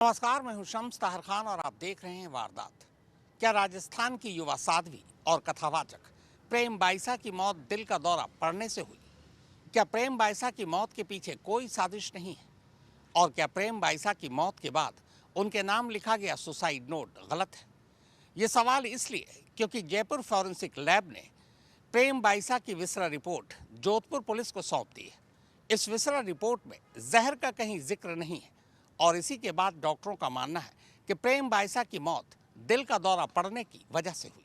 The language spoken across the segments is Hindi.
नमस्कार, मैं हूं शम्स ताहर खान और आप देख रहे हैं वारदात। क्या राजस्थान की युवा साध्वी और कथावाचक प्रेम बाइसा की मौत दिल का दौरा पड़ने से हुई? क्या प्रेम बाइसा की मौत के पीछे कोई साजिश नहीं है? और क्या प्रेम बाइसा की मौत के बाद उनके नाम लिखा गया सुसाइड नोट गलत है? ये सवाल इसलिए क्योंकि जयपुर फॉरेंसिक लैब ने प्रेम बाइसा की विसरा रिपोर्ट जोधपुर पुलिस को सौंप दी है। इस विसरा रिपोर्ट में जहर का कहीं जिक्र नहीं है और इसी के बाद डॉक्टरों का मानना है कि प्रेम बाइसा की मौत दिल का दौरा पड़ने की वजह से हुई।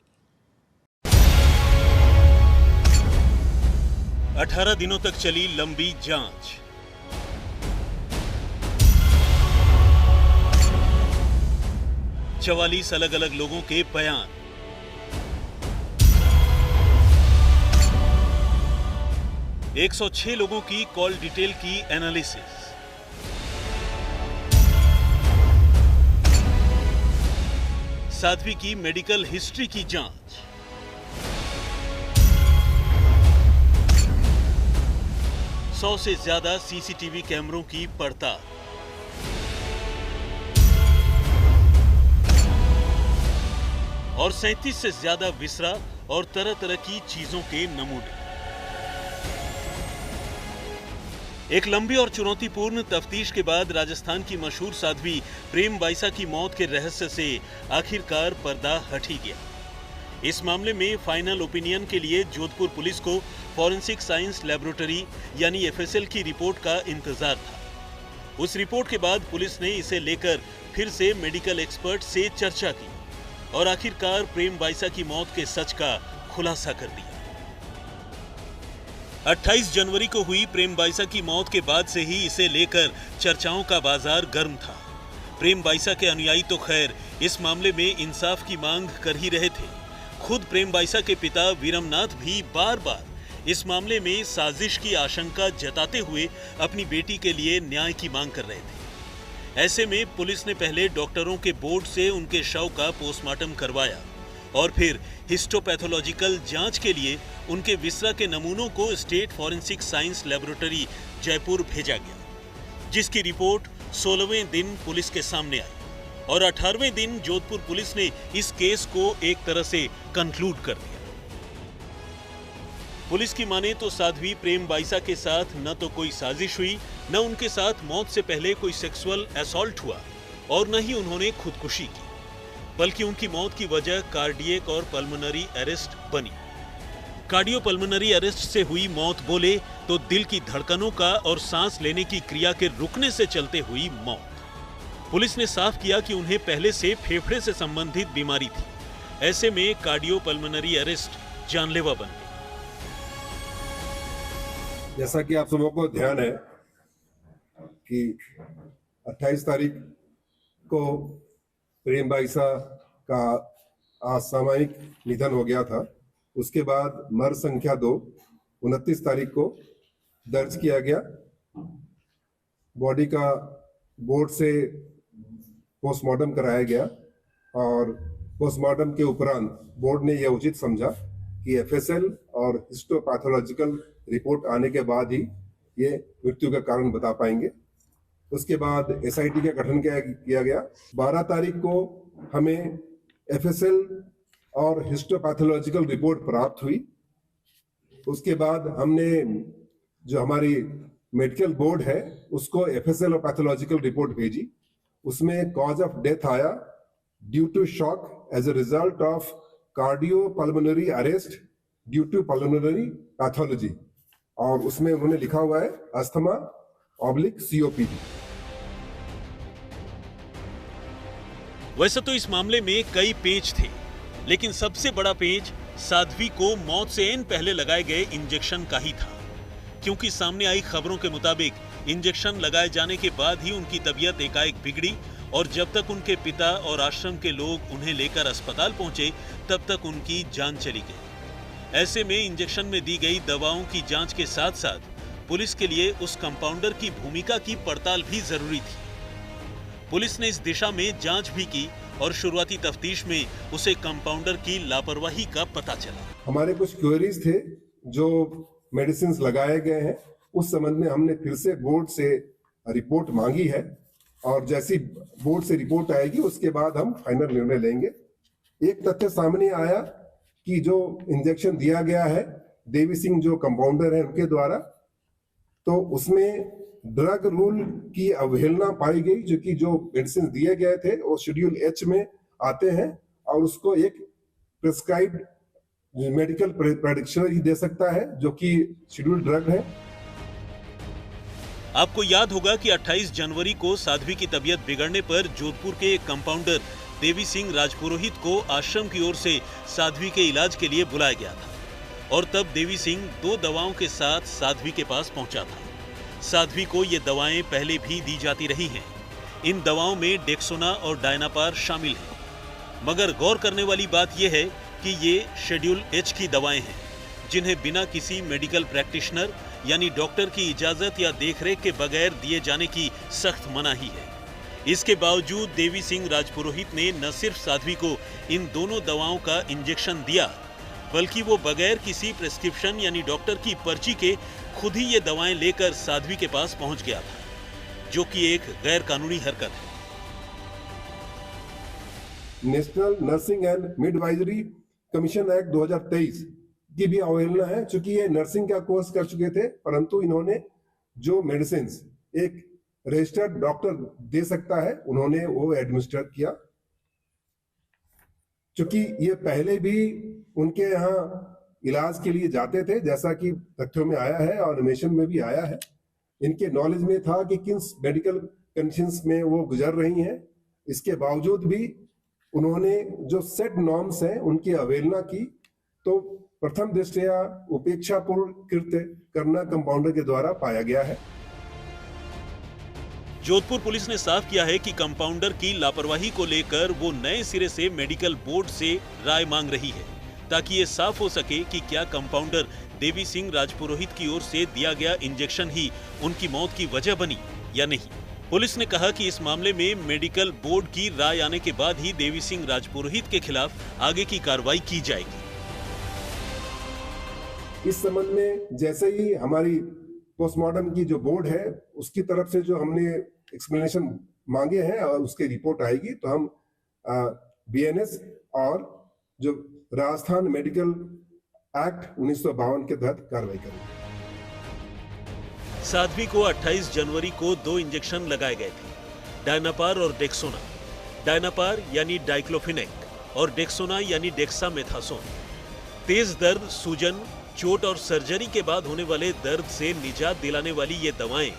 18 दिनों तक चली लंबी जांच। चवालीस अलग अलग लोगों के बयान। एक 106 लोगों की कॉल डिटेल की एनालिसिस। साध्वी की मेडिकल हिस्ट्री की जांच। सौ से ज्यादा सीसीटीवी कैमरों की पड़ताल। और 37 से ज्यादा विसरा और तरह तरह की चीजों के नमूने। एक लंबी और चुनौतीपूर्ण तफ्तीश के बाद राजस्थान की मशहूर साध्वी प्रेम बाइसा की मौत के रहस्य से आखिरकार पर्दा हट ही गया। इस मामले में फाइनल ओपिनियन के लिए जोधपुर पुलिस को फॉरेंसिक साइंस लैबोरेटरी यानी एफएसएल की रिपोर्ट का इंतजार था। उस रिपोर्ट के बाद पुलिस ने इसे लेकर फिर से मेडिकल एक्सपर्ट से चर्चा की और आखिरकार प्रेम बाइसा की मौत के सच का खुलासा कर दिया। 28 जनवरी को हुई प्रेम बाइसा की मौत के बाद से ही इसे लेकर चर्चाओं का बाजार गर्म था। प्रेम बाइसा के अनुयायी तो खैर इस मामले में इंसाफ की मांग कर ही रहे थे। खुद प्रेम बाइसा के पिता वीरमनाथ भी बार बार इस मामले में साजिश की आशंका जताते हुए अपनी बेटी के लिए न्याय की मांग कर रहे थे। ऐसे में पुलिस ने पहले डॉक्टरों के बोर्ड से उनके शव का पोस्टमार्टम करवाया और फिर हिस्टोपैथोलॉजिकल जांच के लिए उनके विसरा के नमूनों को state forensic science laboratory Jaipur भेजा गया, जिसकी रिपोर्ट 16वें दिन पुलिस के सामने आई और 18वें दिन जोधपुर पुलिस ने इस केस को एक तरह से कंक्लूड कर दिया। पुलिस की माने तो साध्वी प्रेम बाइसा के साथ न तो कोई साजिश हुई, न उनके साथ मौत से पहले कोई सेक्सुअल असॉल्ट हुआ और न ही उन्होंने खुदकुशी की, बल्कि उनकी मौत की वजह कार्डियक और पल्मोनरी अरेस्ट बनी। कार्डियोपल्मोनरी अरेस्ट से हुई मौत बोले तो दिल की धड़कनों का और सांस लेने की क्रिया के रुकने से चलते हुई मौत। पुलिस ने साफ किया कि उन्हें पहले से फेफड़े से संबंधित बीमारी थी। ऐसे में कार्डियोपल्मोनरी अरेस्ट जानलेवा बन गई। जैसा कि आप सबों को ध्यान है कि 28 तारीख को प्रेम बाइसा का असामयिक निधन हो गया था। उसके बाद मर संख्या 2 29 तारीख को दर्ज किया गया। बॉडी का बोर्ड से पोस्टमार्टम कराया गया और पोस्टमार्टम के उपरांत बोर्ड ने यह उचित समझा कि एफएसएल और हिस्टोपैथोलॉजिकल रिपोर्ट आने के बाद ही ये मृत्यु का कारण बता पाएंगे। उसके बाद एसआईटी का गठन किया गया। 12 तारीख को हमें एफएसएल और हिस्टोपैथोलॉजिकल रिपोर्ट प्राप्त हुई। उसके बाद हमने जो हमारी मेडिकल बोर्ड है उसको एफएसएल और पैथोलॉजिकल रिपोर्ट भेजी। उसमें कॉज ऑफ डेथ आया due to shock as a result of cardiopulmonary arrest due to pulmonary pathology, और उसमें उन्होंने लिखा हुआ है अस्थमा COPD। वैसे तो इस मामले में कई पेच थे, लेकिन सबसे बड़ा पेच साध्वी को मौत से ऐन पहले लगाए गए इंजेक्शन का ही था, क्योंकि सामने आई खबरों के मुताबिक इंजेक्शन लगाए जाने के बाद ही उनकी तबीयत एकाएक बिगड़ी और जब तक उनके पिता और आश्रम के लोग उन्हें लेकर अस्पताल पहुंचे तब तक उनकी जान चली गई। ऐसे में इंजेक्शन में दी गई दवाओं की जांच के साथ साथ पुलिस के लिए उस कंपाउंडर की भूमिका की पड़ताल भी जरूरी थी। पुलिस ने इस दिशा में जांच भी की और शुरुआती तफ्तीश में उसे कंपाउंडर की लापरवाही का पता चला। हमारे कुछ क्वेरीज थे जो मेडिसिन लगाए गए हैं, उस संबंध में हमने फिर से बोर्ड से रिपोर्ट मांगी है और जैसी बोर्ड से रिपोर्ट आएगी उसके बाद हम फाइनल निर्णय लेंगे। एक तथ्य सामने आया कि जो इंजेक्शन दिया गया है देवी सिंह जो कंपाउंडर है उनके द्वारा, तो उसमें ड्रग रूल की अवहेलना पाई गई, जो कि जो मेडिसिन दिए गए थे वो शेड्यूल एच में आते हैं और उसको एक प्रिस्क्राइब्ड मेडिकल प्रैक्टिशनर ही दे सकता है जो कि शेड्यूल ड्रग है। आपको याद होगा कि 28 जनवरी को साध्वी की तबीयत बिगड़ने पर जोधपुर के एक कंपाउंडर देवी सिंह राजपुरोहित को आश्रम की ओर से साध्वी के इलाज के लिए बुलाया गया था और तब देवी सिंह 2 दवाओं के साथ साध्वी के पास पहुंचा था। साध्वी को ये दवाएं पहले भी दी जाती रही हैं। इन दवाओं में डेक्सोना और डायनापार शामिल हैं। मगर गौर करने वाली बात यह है कि ये शेड्यूल एच की दवाएं हैं, जिन्हें बिना किसी मेडिकल प्रैक्टिशनर यानी डॉक्टर की इजाजत या देखरेख के बगैर दिए जाने की सख्त मनाही है। इसके बावजूद देवी सिंह राजपुरोहित ने न सिर्फ साध्वी को इन दोनों दवाओं का इंजेक्शन दिया, बल्कि वो बगैर किसी प्रिस्क्रिप्शन यानी डॉक्टर की पर्ची के खुद ही ये दवाएं लेकर साध्वी के पास पहुंच गया था, जो कि एक गैर कानूनी हरकत है। National nursing and midwifery commission act 2023 की भी अवहेलना है, चूंकि ये नर्सिंग का कोर्स कर चुके थे, परंतु इन्होंने जो मेडिसिन एक रजिस्टर्ड डॉक्टर दे सकता है उन्होंने वो एडमिनिस्टर किया। चूंकि ये पहले भी उनके यहाँ इलाज के लिए जाते थे, जैसा कि तथ्यों में आया है और एनिमेशन में भी आया है, इनके नॉलेज में था कि किन मेडिकल कंडीशंस में वो गुजर रही हैं। इसके बावजूद भी उन्होंने जो सेट नॉर्म्स हैं उनकी अवहेलना की, तो प्रथम दृष्टया उपेक्षापूर्ण कृत्य करना कंपाउंडर के द्वारा पाया गया है। जोधपुर पुलिस ने साफ किया है कि कंपाउंडर की लापरवाही को लेकर वो नए सिरे से मेडिकल बोर्ड से राय मांग रही है, ताकि ये साफ हो सके कि क्या कंपाउंडर देवी सिंह राजपुरोहित की ओर से दिया गया इंजेक्शन ही उनकी मौत की वजह बनी या नहीं। पुलिस ने कहा कि इस मामले में मेडिकल बोर्ड की राय आने के बाद ही देवी सिंह राजपुरोहित के खिलाफ आगे की कार्रवाई की जाएगी। इस संबंध में जैसे ही हमारी पोस्टमार्टम की जो बोर्ड है उसकी तरफ से जो हमने एक्सप्लेनेशन मांगे हैं और उसकी रिपोर्ट आएगी, तो हम बीएनएस और जो राजस्थान मेडिकल एक्ट 1952 के तहत कार्रवाई करेंगे। साध्वी को 28 जनवरी को 2 इंजेक्शन लगाए गए थे, डायनापार और डेक्सोना। डायनापार यानी डाइक्लोफिनेक और डेक्सोना यानी डेक्सामेथासोन। तेज दर्द, सूजन, चोट और सर्जरी के बाद होने वाले दर्द से निजात दिलाने वाली ये दवाएं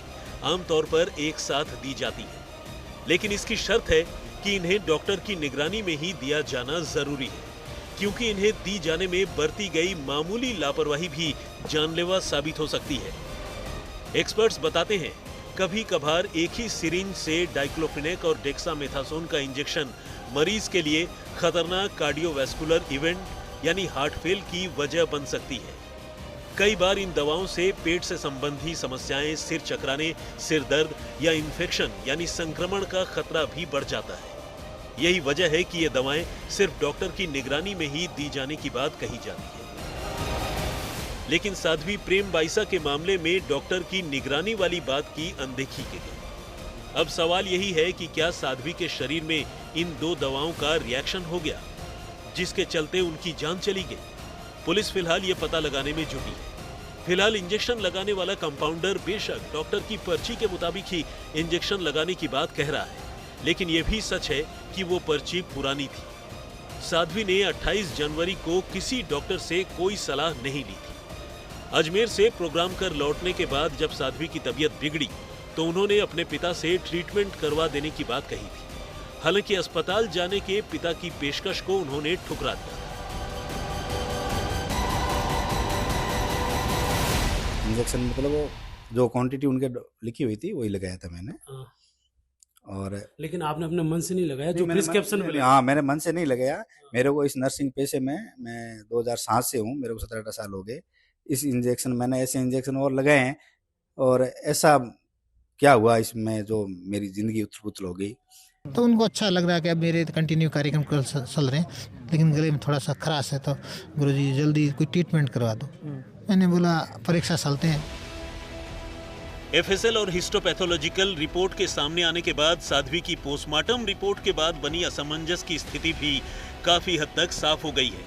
आमतौर पर एक साथ दी जाती हैं, लेकिन इसकी शर्त है कि इन्हें डॉक्टर की निगरानी में ही दिया जाना जरूरी है, क्योंकि इन्हें दी जाने में बरती गई मामूली लापरवाही भी जानलेवा साबित हो सकती है। एक्सपर्ट्स बताते हैं, कभी कभार एक ही सिरिंज से डाइक्लोफिनेक और डेक्सामेथासोन का इंजेक्शन मरीज के लिए खतरनाक कार्डियोवैस्कुलर इवेंट यानी हार्ट फेल की वजह बन सकती है। कई बार इन दवाओं से पेट से संबंधी समस्याएं, सिर चकराने, सिर दर्द या इन्फेक्शन यानी संक्रमण का खतरा भी बढ़ जाता है। यही वजह है कि ये दवाएं सिर्फ डॉक्टर की निगरानी में ही दी जाने की बात कही जाती है। लेकिन साध्वी प्रेम बाइसा के मामले में डॉक्टर की निगरानी वाली बात की अनदेखी की गई। अब सवाल यही है कि क्या साध्वी के शरीर में इन 2 दवाओं का रिएक्शन हो गया, जिसके चलते उनकी जान चली गई। पुलिस फिलहाल ये पता लगाने में जुटी है। फिलहाल इंजेक्शन लगाने वाला कंपाउंडर बेशक डॉक्टर की पर्ची के मुताबिक ही इंजेक्शन लगाने की बात कह रहा है, लेकिन यह भी सच है कि वो पर्ची पुरानी थी। साध्वी ने 28 जनवरी को किसी डॉक्टर से कोई सलाह नहीं ली थी। अजमेर से प्रोग्राम कर लौटने के बाद जब साध्वी की तबीयत बिगड़ी तो उन्होंने अपने पिता से ट्रीटमेंट करवा देने की बात कही थी। हालांकि अस्पताल जाने के पिता की पेशकश को उन्होंने ठुकरा दिया। इंजेक्शन मतलब वो जो क्वांटिटी उनके लिखी हुई थी वही लगाया था मैंने। और लेकिन आपने अपने मन से नहीं लगाया जो प्रिस्क्रिप्शन में? हाँ, मैंने मन से नहीं लगाया। मेरे को इस नर्सिंग पेशे में मैं 2007 से हूँ, मेरे को 17-18 साल हो गए। इस इंजेक्शन मैंने ऐसे इंजेक्शन और लगाए हैं, और ऐसा क्या हुआ इसमें जो मेरी जिंदगी उथल-पुथल हो गई। तो उनको अच्छा लग रहा है कि अब मेरे कंटिन्यू कार्यक्रम चल रहे हैं, लेकिन गले में थोड़ा सा खराश है, तो गुरुजी जल्दी कोई ट्रीटमेंट करवा दो। मैंने बोला परीक्षा चलते हैं। एफएसएल और हिस्टोपैथोलॉजिकल रिपोर्ट के सामने आने के बाद साध्वी की पोस्टमार्टम रिपोर्ट के बाद बनी असमंजस की स्थिति भी काफी हद तक साफ हो गई है,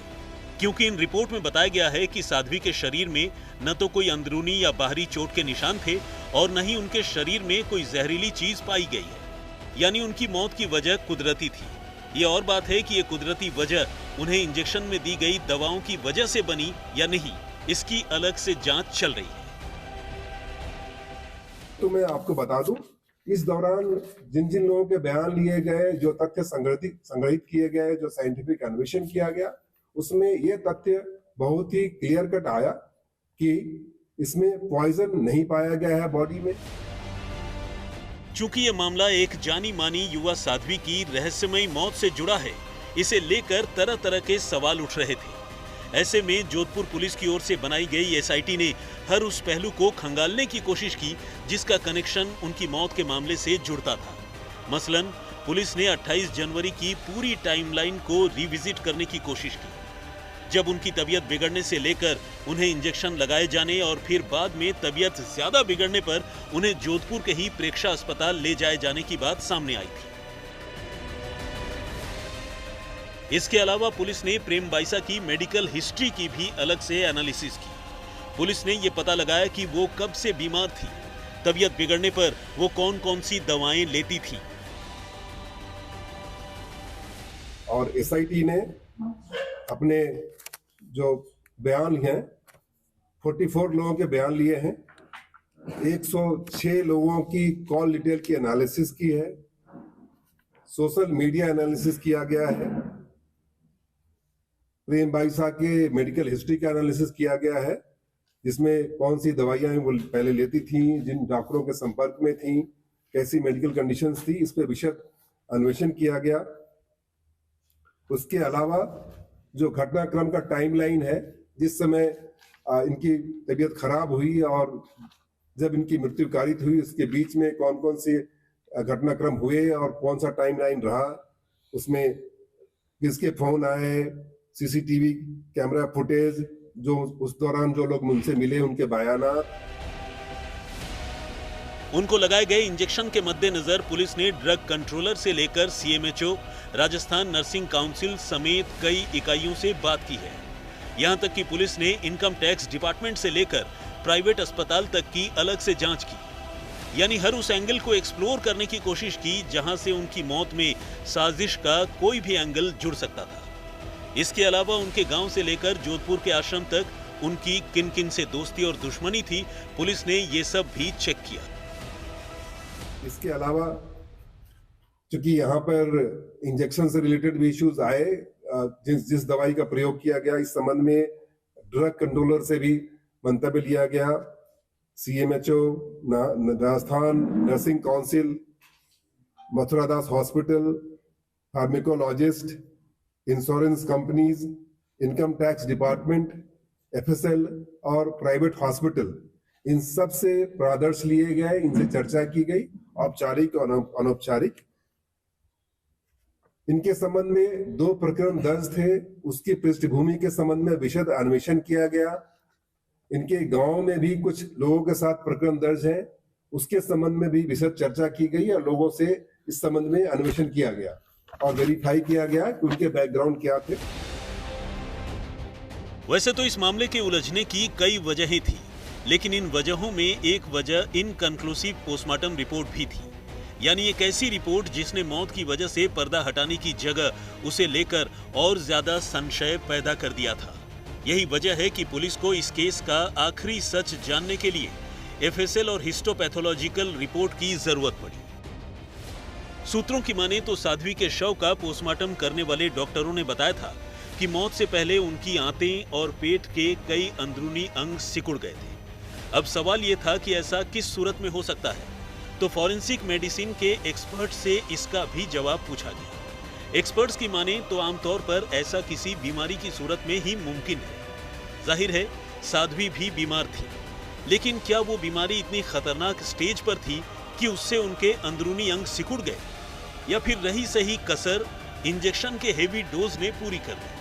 क्योंकि इन रिपोर्ट में बताया गया है कि साध्वी के शरीर में न तो कोई अंदरूनी या बाहरी चोट के निशान थे और न ही उनके शरीर में कोई जहरीली चीज पाई गई है, यानी उनकी मौत की वजह कुदरती थी। ये और बात है कि ये कुदरती वजह उन्हें इंजेक्शन में दी गई दवाओं की वजह से बनी या नहीं, इसकी अलग से जांच चल रही है। तो मैं आपको बता दूं, इस दौरान जिन जिन लोगों के बयान लिए गए, जो तथ्य संग्रहित किए गए, जो साइंटिफिक अन्वेषण किया गया, उसमें यह तथ्य बहुत ही क्लियर कट आया कि इसमें पॉइजन नहीं पाया गया है बॉडी में। चूंकि ये मामला एक जानी मानी युवा साध्वी की रहस्यमयी मौत से जुड़ा है, इसे लेकर तरह तरह के सवाल उठ रहे थे। ऐसे में जोधपुर पुलिस की ओर से बनाई गई एसआईटी ने हर उस पहलू को खंगालने की कोशिश की जिसका कनेक्शन उनकी मौत के मामले से जुड़ता था। मसलन पुलिस ने 28 जनवरी की पूरी टाइमलाइन को रिविजिट करने की कोशिश की, जब उनकी तबीयत बिगड़ने से लेकर उन्हें इंजेक्शन लगाए जाने और फिर बाद में तबीयत ज्यादा बिगड़ने पर उन्हें जोधपुर के ही प्रेक्षा अस्पताल ले जाए जाने की बात सामने आई थी। इसके अलावा पुलिस ने प्रेम बाइसा की मेडिकल हिस्ट्री की भी अलग से एनालिसिस की। पुलिस ने यह पता लगाया कि वो कब से बीमार थी, तबीयत बिगड़ने पर वो कौन कौन सी दवाएं लेती थी। और एसआईटी ने अपने जो बयान हैं, 44 लोगों के बयान लिए हैं, 106 लोगों की कॉल डिटेल की एनालिसिस की है, सोशल मीडिया एनालिसिस किया गया है, प्रेम बाइसा के मेडिकल हिस्ट्री का एनालिसिस किया गया है, जिसमें कौन सी दवाइयां वो पहले लेती थी, जिन डॉक्टरों के संपर्क में थी, कैसी मेडिकल कंडीशंस थी, इस पे विशद अन्वेषण किया गया। उसके अलावा जो घटनाक्रम का टाइमलाइन है, जिस समय इनकी तबीयत खराब हुई और जब इनकी मृत्यु कारित हुई, उसके बीच में कौन कौन से घटनाक्रम हुए और कौन सा टाइमलाइन रहा, उसमें किसके फोन आए, सीसीटीवी कैमरा फुटेज, जो उस दौरान जो लोग मुझसे मिले उनके बयानात। उनको लगाए गए इंजेक्शन के मद्देनजर पुलिस ने ड्रग कंट्रोलर से लेकर सीएमएचओ, राजस्थान नर्सिंग काउंसिल समेत कई इकाइयों से बात की है। यहां तक कि पुलिस ने इनकम टैक्स डिपार्टमेंट से लेकर प्राइवेट अस्पताल तक की अलग से जांच की, यानी हर उस एंगल को एक्सप्लोर करने की कोशिश की जहां से उनकी मौत में साजिश का कोई भी एंगल जुड़ सकता था। इसके अलावा उनके गांव से लेकर जोधपुर के आश्रम तक उनकी किन किन से दोस्ती और दुश्मनी थी, पुलिस ने ये सब भी चेक किया। इसके अलावा चूंकि यहाँ पर इंजेक्शन से रिलेटेड भी इश्यूज आए, जिस दवाई का प्रयोग किया गया, इस संबंध में ड्रग कंट्रोलर से भी मंतव्य लिया गया। CMHO, Rajasthan nursing council, Mathuradas hospital, pharmacologist, insurance companies, income tax department, FSL और प्राइवेट हॉस्पिटल, इन सब से परामर्श लिए गए, इनसे चर्चा की गई, औपचारिक और अनौपचारिक। इनके संबंध में 2 प्रकरण दर्ज थे, उसकी पृष्ठभूमि के संबंध में विशद अन्वेषण किया गया। इनके गांव में भी कुछ लोगों के साथ प्रकरण दर्ज है, उसके संबंध में भी विशद चर्चा की गई और लोगों से इस संबंध में अन्वेषण किया गया और वेरीफाई किया गया कि उनके बैकग्राउंड क्या थे। वैसे तो इस मामले के उलझने की कई वजहें थी, लेकिन इन वजहों में एक वजह इनकंक्लूसिव पोस्टमार्टम रिपोर्ट भी थी, यानी एक ऐसी रिपोर्ट जिसने मौत की वजह से पर्दा हटाने की जगह उसे लेकर और ज्यादा संशय पैदा कर दिया था। यही वजह है कि पुलिस को इस केस का आखिरी सच जानने के लिए एफएसएल और हिस्टोपैथोलॉजिकल रिपोर्ट की जरूरत पड़ी। सूत्रों की माने तो साध्वी के शव का पोस्टमार्टम करने वाले डॉक्टरों ने बताया था कि मौत से पहले उनकी आंतें और पेट के कई अंदरूनी अंग सिकुड़ गए थे। अब सवाल यह था कि ऐसा किस सूरत में हो सकता है, तो फॉरेंसिक मेडिसिन के एक्सपर्ट से इसका भी जवाब पूछा गया। एक्सपर्ट्स की माने तो आमतौर पर ऐसा किसी बीमारी की सूरत में ही मुमकिन है। जाहिर है साध्वी भी बीमार थी, लेकिन क्या वो बीमारी इतनी खतरनाक स्टेज पर थी कि उससे उनके अंदरूनी अंग सिकुड़ गए, या फिर रही सही कसर इंजेक्शन के हेवी डोज ने पूरी कर दी।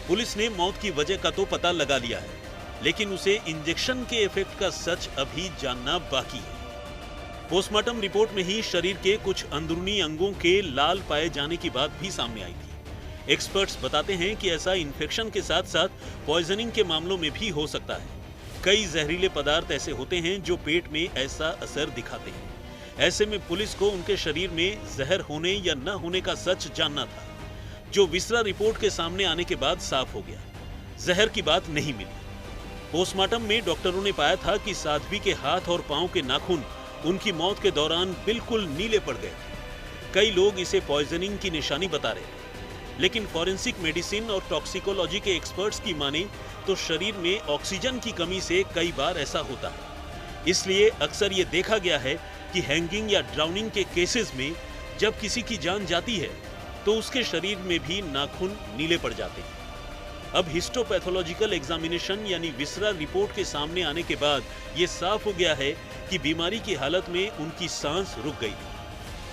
पुलिस ने मौत की वजह का तो पता लगा लिया है, लेकिन उसे इंजेक्शन के इफेक्ट का सच अभी जानना बाकी है। पोस्टमार्टम रिपोर्ट में ही शरीर के कुछ अंदरूनी अंगों के लाल पाए जाने की बात भी सामने आई थी। एक्सपर्ट्स बताते हैं कि ऐसा इन्फेक्शन के साथ साथ पॉइजनिंग के मामलों में भी हो सकता है। कई जहरीले पदार्थ ऐसे होते हैं जो पेट में ऐसा असर दिखाते हैं। ऐसे में पुलिस को उनके शरीर में जहर होने या न होने का सच जानना था, जो विसरा रिपोर्ट के सामने आने के बाद साफ हो गया। जहर की बात नहीं मिली। पोस्टमार्टम में डॉक्टरों ने पाया था कि साध्वी के हाथ और पांव के नाखून उनकी मौत के दौरान बिल्कुल नीले पड़ गए। कई लोग इसे पॉइजनिंग की निशानी बता रहे थे, लेकिन फॉरेंसिक मेडिसिन और टॉक्सिकोलॉजी के एक्सपर्ट्स की माने तो शरीर में ऑक्सीजन की कमी से कई बार ऐसा होता है। इसलिए अक्सर ये देखा गया है कि हैंगिंग या ड्राउनिंग के केसेस में जब किसी की जान जाती है तो उसके शरीर में भी नाखून नीले पड़ जाते हैं। अब हिस्टोपैथोलॉजिकल एग्जामिनेशन यानी विसरा रिपोर्ट के सामने आने के बाद ये साफ हो गया है कि बीमारी की हालत में उनकी सांस रुक गई,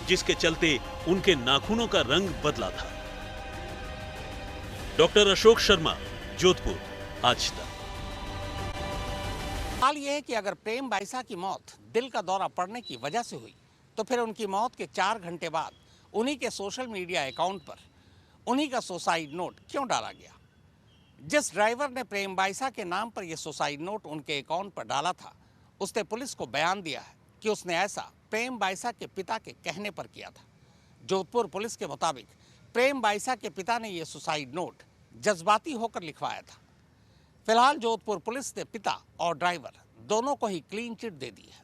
जिसके चलते उनके नाखूनों का रंग बदला था। डॉक्टर अशोक शर्मा, जोधपुर, आज तक। हाल यह है कि अगर प्रेम बाइसा की मौत दिल का दौरा पड़ने की वजह से हुई तो फिर उनकी मौत के 4 घंटे बाद उन्हीं के सोशल मीडिया अकाउंट पर उन्हीं का सुसाइड नोट क्यों डाला गया? जिस ड्राइवर ने प्रेम बाइसा के नाम पर यह सुसाइड नोट उनके अकाउंट पर डाला था, उसने पुलिस को बयान दिया है कि उसने ऐसा प्रेम बाइसा के पिता के कहने पर किया था। जोधपुर पुलिस के मुताबिक प्रेम बाइसा के पिता ने यह सुसाइड नोट जज्बाती होकर लिखवाया था। फिलहाल जोधपुर पुलिस ने पिता और ड्राइवर दोनों को ही क्लीन चिट दे दी है।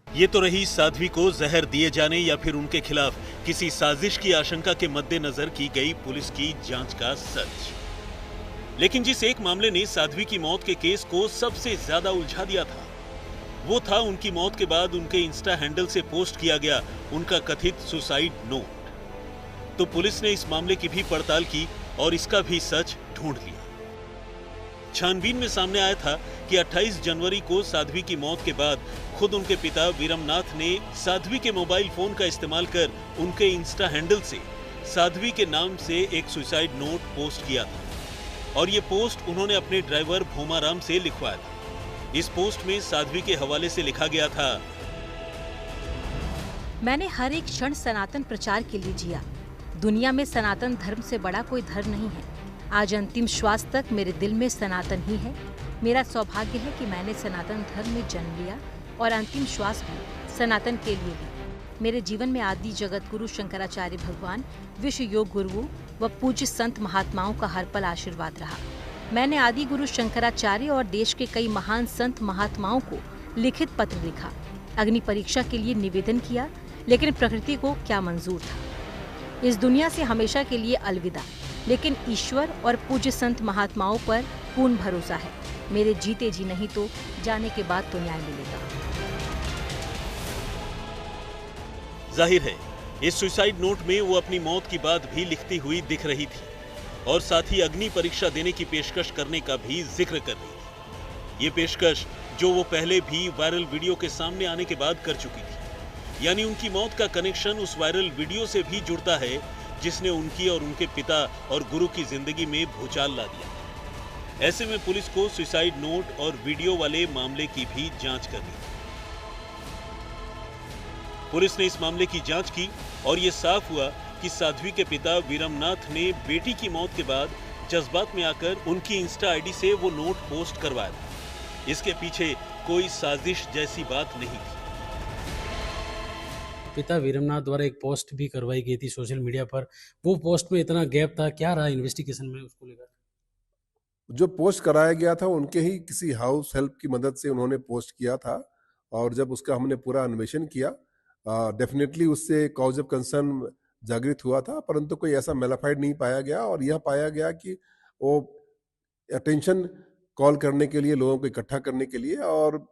ये तो रही साध्वी को जहर दिए जाने या फिर उनके खिलाफ किसी साजिश की आशंका के मद्देनजर की गई पुलिस की जांच का सच। लेकिन जिस एक मामले ने साध्वी की मौत के केस को सबसे ज्यादा उलझा दिया था, वो था उनकी मौत के बाद उनके इंस्टा हैंडल से पोस्ट किया गया उनका कथित सुसाइड नोट। तो पुलिस ने इस मामले की भी पड़ताल की और इसका भी सच ढूंढ लिया। छानबीन में सामने आया था कि 28 जनवरी को साध्वी की मौत के बाद खुद उनके पिता वीरमनाथ ने साध्वी के मोबाइल फोन का इस्तेमाल कर उनके इंस्टा हैंडल से साध्वी के नाम से एक सुसाइड नोट पोस्ट किया था और ये पोस्ट उन्होंने अपने ड्राइवर भोमाराम से लिखवाया था। इस पोस्ट में साध्वी के हवाले से लिखा गया था, मैंने हर एक क्षण सनातन प्रचार के लिए जिया। दुनिया में सनातन धर्म से बड़ा कोई धर्म नहीं है। आज अंतिम श्वास तक मेरे दिल में सनातन ही है। मेरा सौभाग्य है कि मैंने सनातन धर्म में जन्म लिया और अंतिम श्वास भी सनातन के लिए ली। मेरे जीवन में आदि जगत गुरु शंकराचार्य भगवान, विश्व योग गुरुओं व पूज्य संत महात्माओं का हर पल आशीर्वाद रहा। मैंने आदि गुरु शंकराचार्य और देश के कई महान संत महात्माओं को लिखित पत्र लिखा, अग्नि परीक्षा के लिए निवेदन किया, लेकिन प्रकृति को क्या मंजूर था। इस दुनिया से हमेशा के लिए अलविदा, लेकिन ईश्वर और पूज्य संत महात्माओं पर पूर्ण भरोसा है। मेरे जीते जी नहीं तो जाने के बाद तो न्याय मिलेगा। जाहिर है इस सुसाइड नोट में वो अपनी मौत की बात भी लिखती हुई दिख रही थी और साथ ही अग्नि परीक्षा देने की पेशकश करने का भी जिक्र कर रही थी। ये पेशकश जो वो पहले भी वायरल वीडियो के सामने आने के बाद कर चुकी थी, यानी उनकी मौत का कनेक्शन उस वायरल वीडियो से भी जुड़ता है जिसने उनकी और उनके पिता और गुरु की जिंदगी में भूचाल ला दिया। ऐसे में पुलिस को सुसाइड नोट और वीडियो वाले मामले की भी जांच करनी थी। पुलिस ने इस मामले की जांच की और ये साफ हुआ कि साध्वी के पिता वीरमनाथ ने बेटी की मौत के बाद जज्बात में आकर उनकी इंस्टा आईडी से वो नोट पोस्ट करवाया था। इसके पीछे कोई साजिश जैसी बात नहीं थी। पिता वीरमनाथ द्वारा एक पोस्ट भी करवाई गई थी सोशल मीडिया पर। वो पोस्ट में इतना गैप था, क्या रहा इन्वेस्टिगेशन में उसको लेकर? जो पोस्ट कराया गया था उनके ही किसी हाउस हेल्प की मदद से उन्होंने पोस्ट किया था और जब उसका हमने पूरा अन्वेषण किया, डेफिनेटली उससे कॉज ऑफ कंसर्न जागृत हुआ था, परंतु कोई ऐसा मेलाफाइड नहीं पाया गया और यह पाया गया कि वो अटेंशन कॉल करने के लिए, लोगों को इकट्ठा करने के लिए, और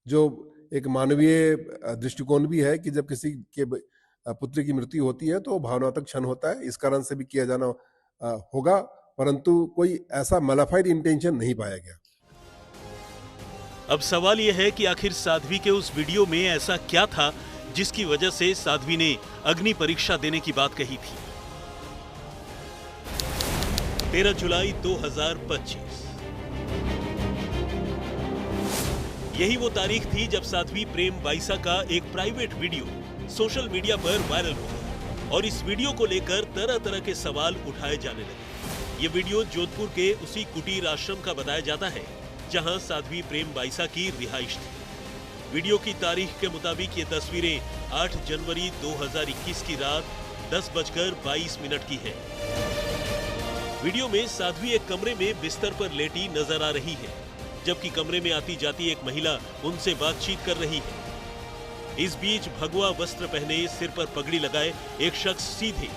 जो एक मानवीय दृष्टिकोण भी है कि जब किसी के पुत्र की मृत्यु होती है तो भावनात्मक क्षण होता है, इस कारण से भी किया जाना होगा, परंतु कोई ऐसा मेलाफाइड इंटेंशन नहीं पाया गया। अब सवाल यह है कि आखिर साध्वी के उस वीडियो में ऐसा क्या था जिसकी वजह से साध्वी ने अग्नि परीक्षा देने की बात कही थी। 13 जुलाई 2025 यही वो तारीख थी जब साध्वी प्रेम बाईसा का एक प्राइवेट वीडियो सोशल मीडिया पर वायरल हुआ और इस वीडियो को लेकर तरह तरह के सवाल उठाए जाने लगे। ये वीडियो जोधपुर के उसी कुटीर आश्रम का बताया जाता है जहां साध्वी प्रेम बाईसा की रिहाइश थी। वीडियो की तारीख के मुताबिक ये तस्वीरें 8 जनवरी 2021 की रात 10:22 की है। वीडियो में साध्वी एक कमरे में बिस्तर पर लेटी नजर आ रही है, जबकि कमरे में आती जाती एक महिला उनसे बातचीत कर रही है। इस बीच भगवा वस्त्र पहने, सिर पर पगड़ी लगाए एक शख्स सीधे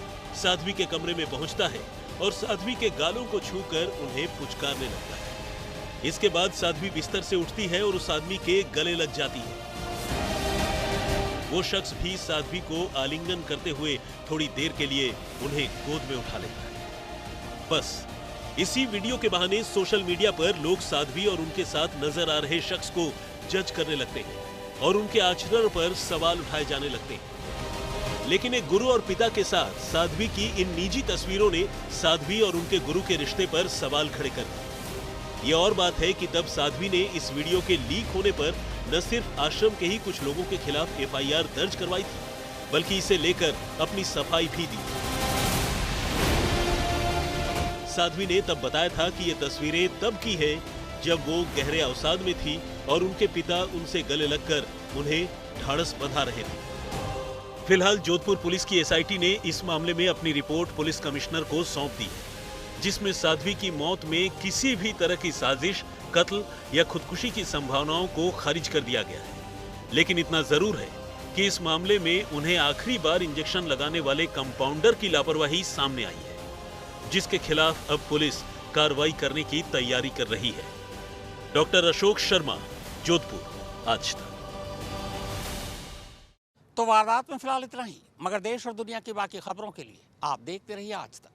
साध्वी के कमरे में पहुंचता है और साध्वी के गालों को छूकर उन्हें पुचकारने लगता है। इसके बाद साध्वी बिस्तर से उठती है और उस आदमी के गले लग जाती है। वो शख्स भी साध्वी को आलिंगन करते हुए थोड़ी देर के लिए उन्हें गोद में उठा लेता है। बस इसी वीडियो के बहाने सोशल मीडिया पर लोग साध्वी और उनके साथ नजर आ रहे शख्स को जज करने लगते हैं और उनके आचरण पर सवाल उठाए जाने लगते हैं। लेकिन एक गुरु और पिता के साथ साध्वी की इन निजी तस्वीरों ने साध्वी और उनके गुरु के रिश्ते पर सवाल खड़े कर दिए। ये और बात है कि तब साध्वी ने इस वीडियो के लीक होने पर न सिर्फ आश्रम के ही कुछ लोगों के खिलाफ FIR दर्ज करवाई थी, बल्कि इसे लेकर अपनी सफाई भी दी। साध्वी ने तब बताया था कि ये तस्वीरें तब की है जब वो गहरे अवसाद में थी और उनके पिता उनसे गले लगकर उन्हें ढाढ़स बंधा रहे थे। फिलहाल जोधपुर पुलिस की SIT ने इस मामले में अपनी रिपोर्ट पुलिस कमिश्नर को सौंप दी है, जिसमें साध्वी की मौत में किसी भी तरह की साजिश, कत्ल या खुदकुशी की संभावनाओं को खारिज कर दिया गया है। लेकिन इतना जरूर है कि इस मामले में उन्हें आखिरी बार इंजेक्शन लगाने वाले कंपाउंडर की लापरवाही सामने आई है, जिसके खिलाफ अब पुलिस कार्रवाई करने की तैयारी कर रही है। डॉक्टर अशोक शर्मा, जोधपुर, आज तक। तो वारदात में फिलहाल इतना ही, मगर देश और दुनिया की बाकी खबरों के लिए आप देखते रहिए आज तक।